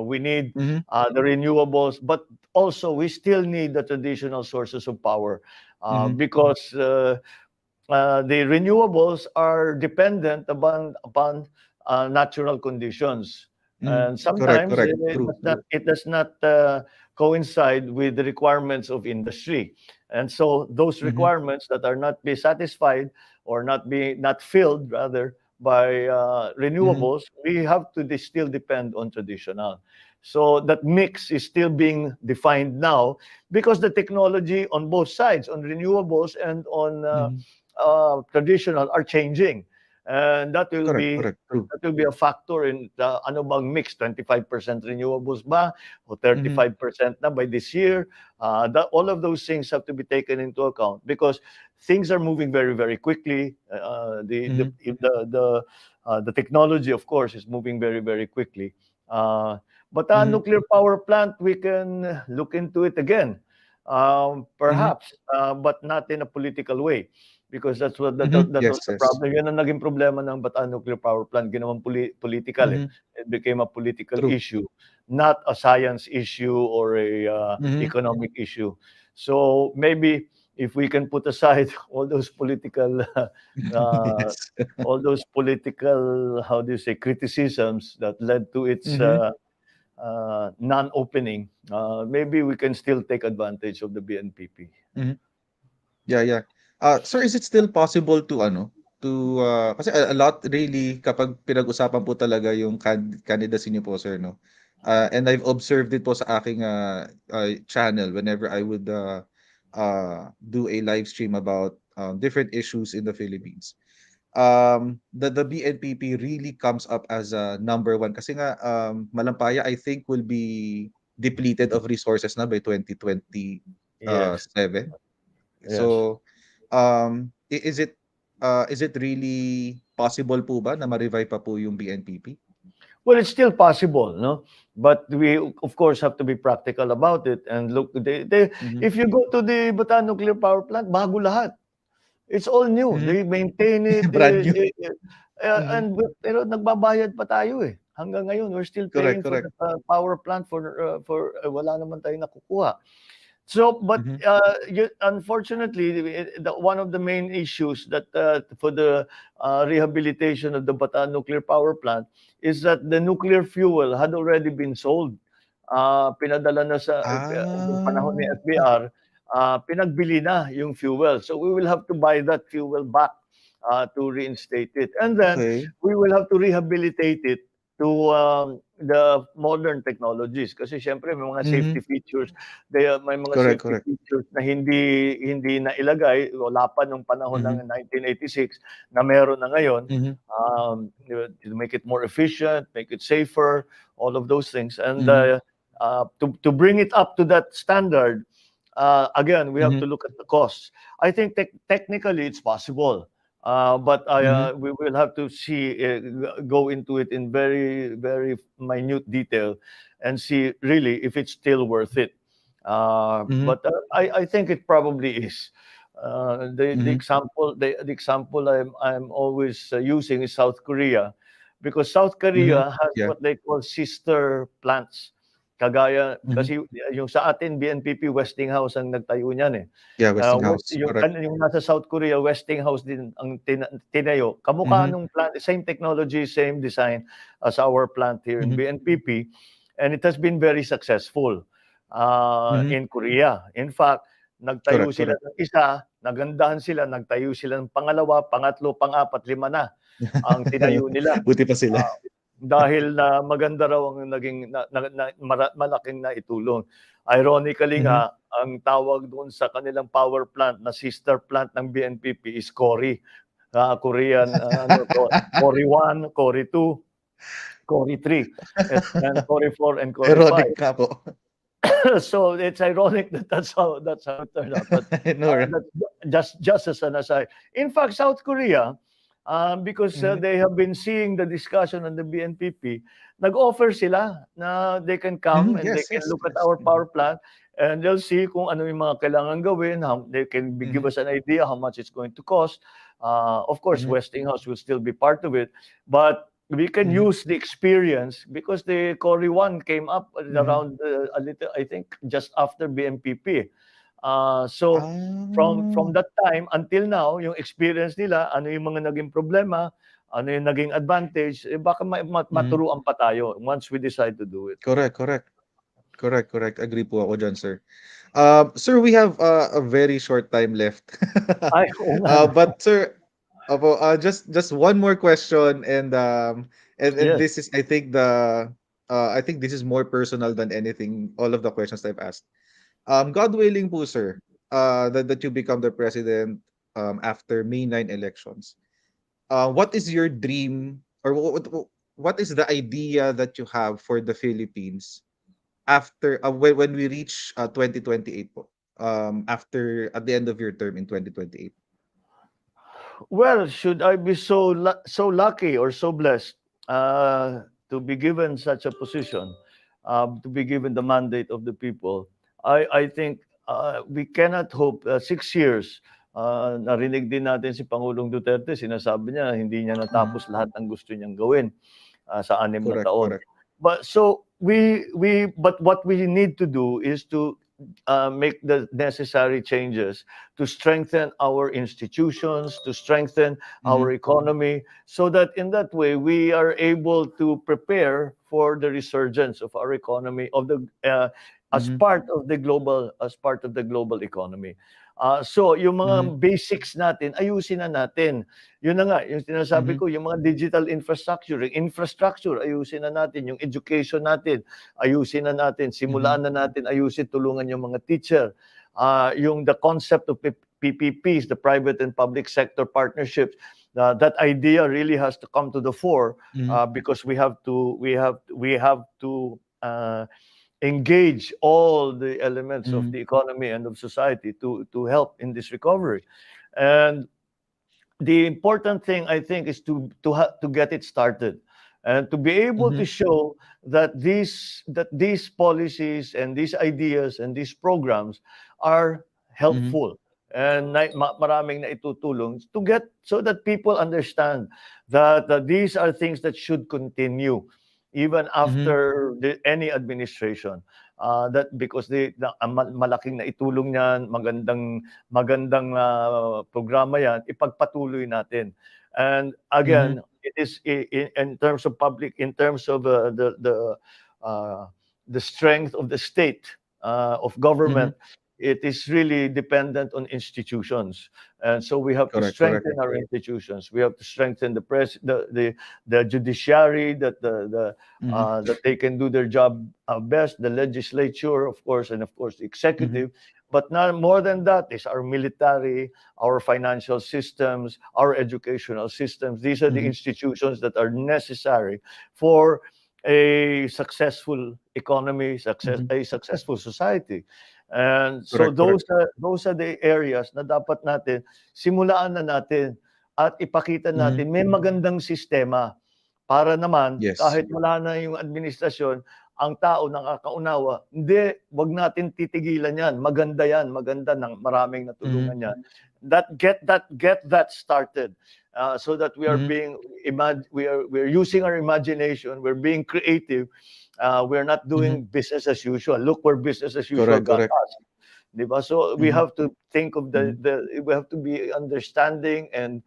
We need Mm-hmm. the renewables, but also we still need the traditional sources of power Mm-hmm. because the renewables are dependent upon natural conditions, Mm-hmm. and Correct, sometimes correct. True, true. it does not coincide with the requirements of industry, and so those Mm-hmm. requirements that are not be satisfied or not filled rather by Mm-hmm. renewables, we have to still depend on traditional. So that mix is still being defined now because the technology on both sides, on renewables and on Mm-hmm. traditional, are changing, and Correct, correct. True. that will be a factor in the ano bang mix, 25% renewables ba o Mm-hmm. 35% na by this year. All of those things have to be taken into account because things are moving very very quickly. Mm-hmm. The technology, of course, is moving very very quickly. But a Mm-hmm. nuclear power plant, we can look into it again, Mm-hmm. perhaps, but not in a political way. Because Mm-hmm. that Yes, was the yes. problem. Yan ang naging problema ng Bataan Nuclear Power Plant. Ginawang political eh. Mm-hmm. It became a political True. issue, not a science issue or a Mm-hmm. economic issue. So maybe if we can put aside all those political, Yes. all those political, how do you say, criticisms that led to its Mm-hmm. non-opening, maybe we can still take advantage of the BNPP. Mm-hmm. Yeah, yeah. Sir, is it still possible to to kasi a lot really kapag pinag-usapan po talaga yung candidacy niyo po, sir, no? And I've observed it po sa aking channel whenever I would do a live stream about different issues in the Philippines. The BNPP really comes up as number one kasi nga Malampaya I think will be depleted of resources na by 2027. Yes, yes. So, is it really possible po ba na ma-revive pa po yung BNPP? Well, it's still possible, no? But we, of course, have to be practical about it and look. Mhm. If you go to the Bataan Nuclear Power Plant, bago lahat. It's all new. Mhm. They maintain it, Brand new. Mhm. and pero nagbabayad pa tayo eh. Hanggang ngayon, we're still paying Correct, for correct. the power plant wala naman tayong nakukuha. So, but Mhm. unfortunately, one of the main issues that for the rehabilitation of the Bataan nuclear power plant is that the nuclear fuel had already been sold pinadala na sa nung panahon ni Ah, FBR, pinagbili na yung fuel. So we will have to buy that fuel back to reinstate it. And then okay. we will have to rehabilitate it to the modern technologies kasi siyempre may mga safety Mhm. features, may mga Correct, safety correct. features na hindi nailagay, wala pa nung panahon Mhm, ng 1986 na meron na ngayon, mhm, to make it more efficient, make it safer, all of those things. And mhm, to bring it up to that standard, again, we have mhm, to look at the costs. I think technically it's possible, but mhm, we will have to see, go into it in very, very minute detail and see really if it's still worth it. mhm, But I think it probably is. mhm. The example I'm always using is South Korea, because South Mhm. Korea has Yeah. what they call sister plants. Kagaya Mhm. kasi yung sa atin BNPP Westinghouse ang nagtayo niyan eh. Yeah, Westinghouse, correct. Yung nasa South Korea Westinghouse din ang tinayo. Kamukha Mhm, nung plant, same technology, same design as our plant here in mhm, BNPP, and it has been very successful mhm. in Korea. In fact, nagtayo Correct, sila correct. ng isa, nagandahan sila, nagtayo sila ng pangalawa, pangatlo, pang-apat, lima na ang tinayo nila. Buti pa sila. Ah, dahil na maganda raw ang naging malaking naitulong. Ironically Mhm. nga, ang tawag doon sa kanilang power plant na sister plant ng BNPP is Cory. Korean, Cory 1, Cory 2, Cory 3, and Cory 4 and Cory Ironic 5. nga po. So it's ironic that that's how it turned out. But I know, right? that's just as an aside. In fact, South Korea, because Mhm, they have been seeing the discussion on the BNPP, nag-offer sila na they can come mhm. and they Yes, can yes, look at yes. our Mhm, power plant and they'll see kung ano yung mga kailangan gawin, how they can give mhm, us an idea how much it's going to cost. Of course, mhm, Westinghouse will still be part of it, but we can mhm, use the experience because the Cory 1 came up mhm. around a little, I think, just after BMPP. So from Ah, that time until now, yung experience nila, ano yung mga naging problema, ano yung naging advantage, eh baka mhm. maturuan pa tayo once we decide to do it. Correct, correct. Correct, correct. Agree po ako diyan, sir. Sir, we have a very short time left. Ay, oo nga. But sir, opo, just one more question, and Yes. this is, I think, I think this is more personal than anything. All of the questions I've asked. God willing po, sir, that you become the president after May 9 elections. What is your dream, or what is the idea that you have for the Philippines after, when we reach 2028 po? After, at the end of your term in 2028. Well, should I be so lucky or so blessed to be given such a position, to be given the mandate of the people? I think we cannot hope 6 years. Narinig din natin si Pangulong Duterte, sinasabi niya hindi niya Mhm. natapos lahat ng gusto niyang gawin sa 6 na Correct, taon. correct. But so but what we need to do is to make the necessary changes to strengthen our institutions, to strengthen our Mhm, economy, so that in that way we are able to prepare for the resurgence of our economy of the mhm, as part of the global economy. So yung mhm, mga basics natin, ayusin na natin. Yun na nga, yung sinasabi mhm, ko, yung mga digital infrastructure, yung infrastructure, ayusin na natin. Yung education natin, ayusin na natin. mhm, Simulaan na natin, ayusin, tulungan yung mga teacher. Yung the concept of PPPs, the private and public sector partnerships, that idea really has to come to the fore mhm, because we have to engage all the elements of mhm, the economy and of society to help in this recovery. And the important thing I think is to get it started and to be able to mhm, show that these policies and these ideas and these programs are mhm, helpful and maraming na itutulong to get so that people understand that these are things that should continue even mhm, after any administration, that because malaking na itulong niyan, magandang programa yan, ipagpatuloy natin. And mhm, again, it is in terms of public, in terms of the uh, the strength of the state, of Mhm. government, it is really dependent on institutions. And so we have to Correct, correct. strengthen our institutions. We have to strengthen the judiciary, Mhm. that they can do their job best, the legislature, of course, and of course the Mhm. executive. But not more than that is our military, our financial systems, our educational systems. These are the Mhm. institutions that are necessary for a successful economy, Mhm. a successful society. And so Correct, correct. those are the areas na dapat natin simulaan na natin at ipakita Mhm. natin may magandang sistema para naman Yes. kahit wala na yung administrasyon, ang tao nakakaunawa, hindi, wag natin titigilan yan. Maganda yan, maganda ng maraming Mhm. natulungan yan. Get that started. So that we are Mhm. being we're using our imagination, we're being creative, we're not Mhm. doing business as usual. Look where business as usual Correct, got correct. us. Diba? So we Mhm. have to think of Mhm. we have to be understanding and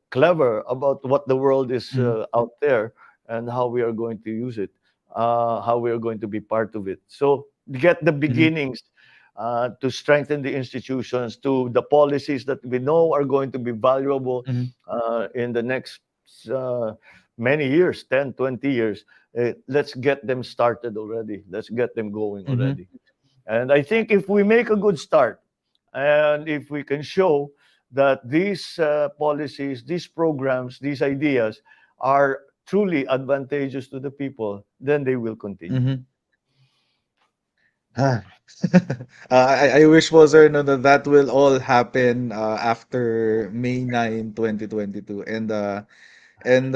clever about what the world is Mhm. out there and how we are going to use it, how we are going to be part of it. So get the Mhm. beginnings, to strengthen the institutions, to the policies that we know are going to be valuable Mhm. in the next uh, many years, 10, 20 years. Let's get them started already. Let's get them going Mhm. already. And I think if we make a good start, and if we can show that these policies, these programs, these ideas are truly advantageous to the people, then they will continue. Mhm. Ah. I wish po sir no, that will all happen after May 9, 2022. And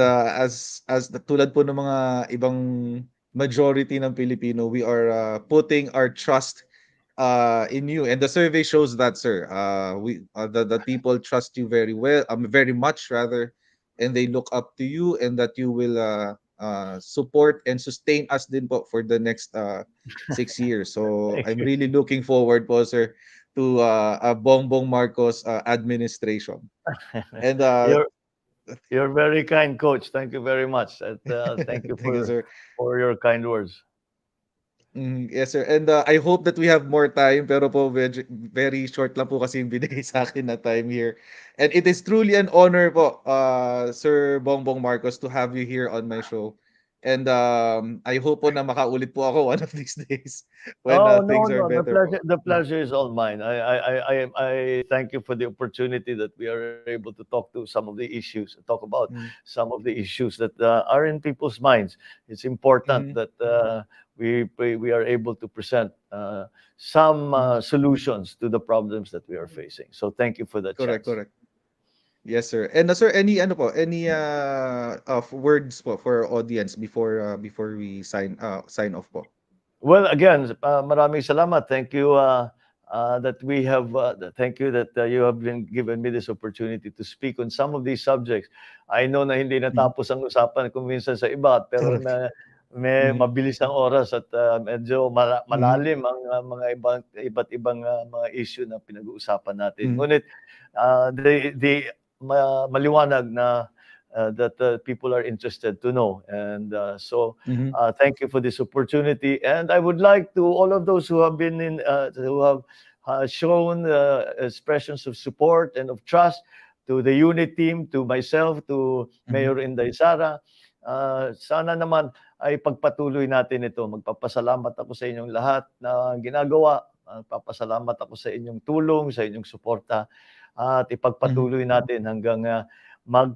as tulad po ng mga ibang majority ng Pilipino, we are putting our trust in you, and the survey shows that, sir. We the people trust you very well, very much rather, and they look up to you, and that you will support and sustain us din po for the next 6 years. So Thank I'm you. really looking forward po, sir, to a Bongbong Marcos administration. And you're you're very kind, Coach. Thank you very much. And, thank you thank you, sir. for your kind words. Yes, sir. And I hope that we have more time, pero po very short lang po kasi yung binigay sa akin na time here. And it is truly an honor po, Sir Bongbong Marcos, to have you here on my show. And I hope po na makaulit po ako one of these days when Oh, no, things are no. better po. The pleasure is all mine. I thank you for the opportunity that we are able to talk to some of the issues, talk about Mm. some of the issues that are in people's minds. It's important Mhm. that we are able to present some Mhm. solutions to the problems that we are facing. So thank you for that Correct, chance. correct. Yes, sir. And sir, any of words po for our audience before we sign off po? Well, again, maraming salamat. Thank you thank you that you have been given me this opportunity to speak on some of these subjects. I know na hindi Mhm. natapos ang usapan kung minsan sa iba, pero Correct. may Mhm. mabilis ang oras at medyo Mhm. malalim ang mga iba't ibang mga issue na pinag-uusapan natin. Mhm. Ngunit maliwanag na that people are interested to know. And so Mhm. thank you for this opportunity. And I would like to all of those who have been who have shown expressions of support and of trust to the unit team, to myself, to Mhm. Mayor Inday Sara. Sana naman ay pagpatuloy natin ito. Magpapasalamat ako sa inyong lahat na ginagawa. Magpapasalamat ako sa inyong tulong, sa inyong suporta. At Mhm. ipagpatuloy natin hanggang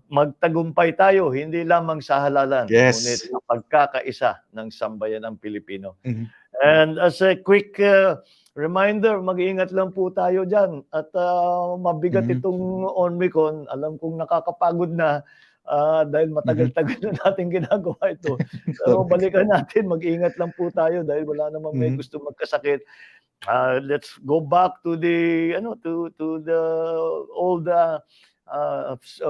magtagumpay tayo, hindi lamang sa halalan, ngunit Yes. sa pagkakaisa ng sambayanang Pilipino. Mhm. And as a quick reminder, mag-iingat lang po tayo diyan at mabigat Mhm. itong Omicron. Alam kong nakakapagod na dahil Mhm. matagal-tagal na natin ginagawa ito. Pero Correct. balikan natin, mag-ingat lang po tayo dahil wala namang may Mhm. gusto magkasakit. Let's go back to the to the old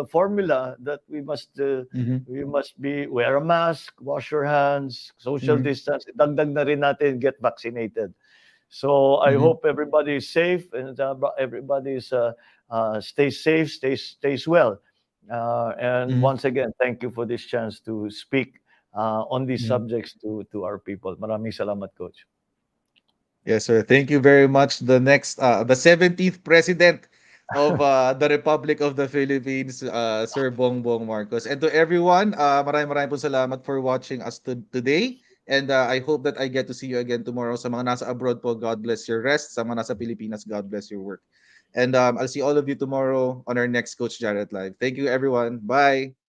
formula that Mhm. we must be wear a mask, wash your hands, social Mhm. distance. Dagdag na rin natin get vaccinated. So I Mhm. hope everybody is safe and everybody is stays safe, stays well. And Mhm. once again, thank you for this chance to speak on these Mm. subjects to our people. Maraming salamat, Coach. Yes, sir. Thank you very much. The 17th president of the Republic of the Philippines, Sir Bongbong Marcos. And to everyone, maraming po salamat for watching us today. And I hope that I get to see you again tomorrow. Sa mga nasa abroad po, God bless your rest. Sa mga nasa Pilipinas, God bless your work. And I'll see all of you tomorrow on our next Coach Jared Live. Thank you, everyone. Bye.